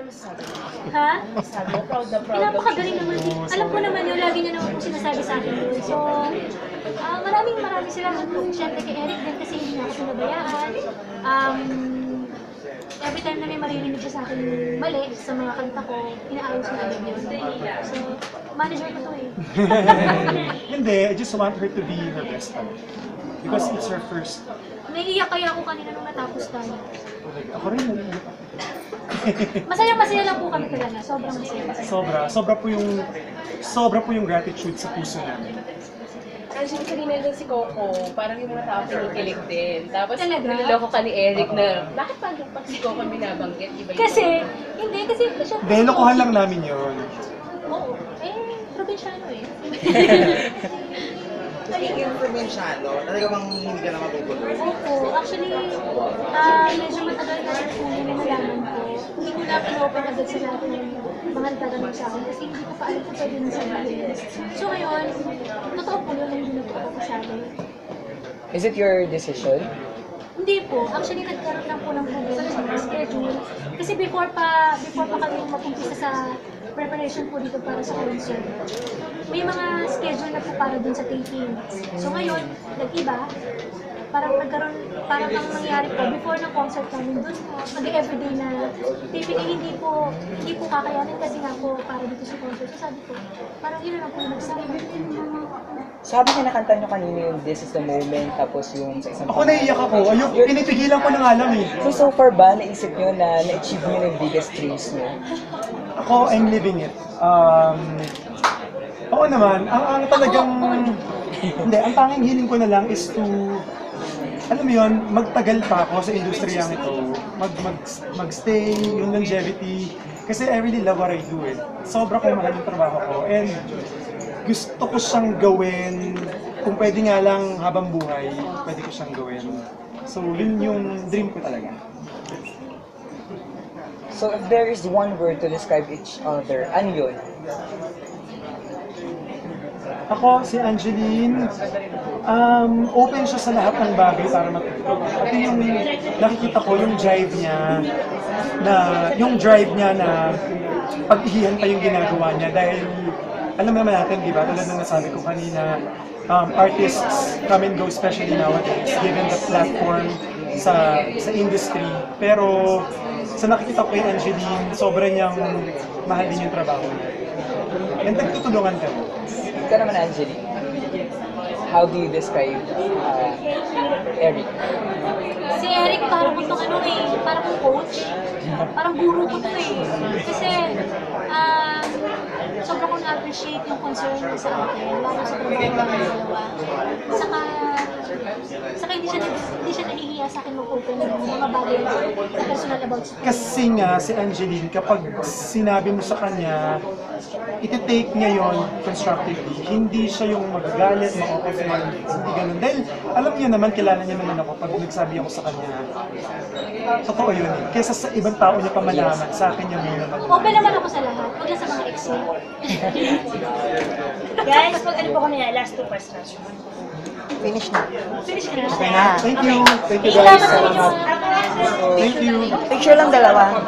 masasabi mo? Ha? Masasabi mo, proud na proud. Napakagaling naman din. Alam ko naman yun, lagi niya naman po sinasabi sa akin yun. So, maraming salamat po. Siyempre kay Eric din kasi hindi niya ako pinabayaan. Every time na may maririnig siya sa akin mali sa mga kanta ko, inaayos na agad yun. So, manager ko to eh. Hindi, I just want her to be her best friend. Because it's her first. Naiiyak kaya ako kanina nung natapos tayo. Ako rin naiiyak. Masaya lang po kami talaga. Sobrang masaya. Sobra po yung gratitude sa puso namin. Actually, kanina doon si Coco, parang yung mga tao kinikilig din. Tapos, Talaga? niloloko ka ni Eric na, bakit pag si Coco binabanggit? Iba Kasi siya. Hindi, lokohan lang namin yun. Oo. Probinsyano eh. Speaking of probinsyano, talaga bang hindi ka na magugulo? Opo, actually, medyo matagal na rin po yung nalaman ko. Hindi ko na pinopen agad sa lahat ng mga nagtatanong sa akin kasi hindi ko pa alam kung pwede na sabihin. So ngayon, totoo po yun, hindi na po ako pasabi. Is it your decision? Hindi po. Actually, nagkaroon lang po ng problema sa schedule. Kasi before pa kami mag-umpisa sa preparation po dito para sa concert, may mga schedule na po para dun sa taping. So ngayon, nag-iba. Parang ang nangyari po, before ng concert namin dun, mag-everyday na taping ay hindi po kakayanin kasi nga po para dito sa concert. So sabi ko, parang yun lang po yung nagsama. Sabi niya nakanta niyo kanina yung This Is The Moment, tapos yung sa isang Ako naiiyak ako. Pinipigilan ko na nga lang eh. So far ba, naisip niyo na na-achieve niyo yung biggest dreams niyo? Ako, I'm living it. Oo naman, ang talagang, hindi, ang tanging hiling ko na lang is to, alam mo yun, magtagal pa ako sa industriyang ito, magstay, yung longevity, kasi I really love what I do eh. Sobra kong mahal yung trabaho ko, and gusto ko siyang gawin, kung pwede nga lang habang buhay, pwede ko siyang gawin. So, yun yung dream ko talaga. So if there is one word to describe each other, ano yun? Ako, si Angeline, open siya sa lahat ng bagay para matuto. Pati yung nakikita ko, yung drive niya na pag-ihihan pa yung ginagawa niya dahil alam naman natin, di ba, tulad ng nasabi ko kanina, artists come and go, especially nowadays, given the platform sa industry. Pero sa nakikita ko kay Angeline, sobrang niyang mahal din yung trabaho niya. And nagtutulungan kami. Ikaw naman, Angelique. How do you describe Eric? Si Eric parang itong parang coach. Parang guru ko to eh. Kasi, sobrang ko na-appreciate yung concern niya sa akin, lalo sa trabaho ng dalawa. Saka hindi siya nahihiya sa akin mag-open ng mga bagay na personal about sa akin. Kasi nga, si Angeline, kapag sinabi mo sa kanya, iti-take niya yun constructively. Hindi siya yung magagalit, ma-offend, hindi ganun. Dahil alam niya naman, kilala niya naman ako pag nagsabi ako sa kanya, totoo yun eh. Kesa sa ibang tao niya pa malaman, sa akin niya muna malaman. Open naman ako sa lahat, huwag lang sa mga ex niya. Guys, pag ano po kami na, last 2 questions. Finish na. Finish ka na? Okay na. Thank you. Thank you guys. Salamat sa inyo. Thank you. Picture lang dalawa.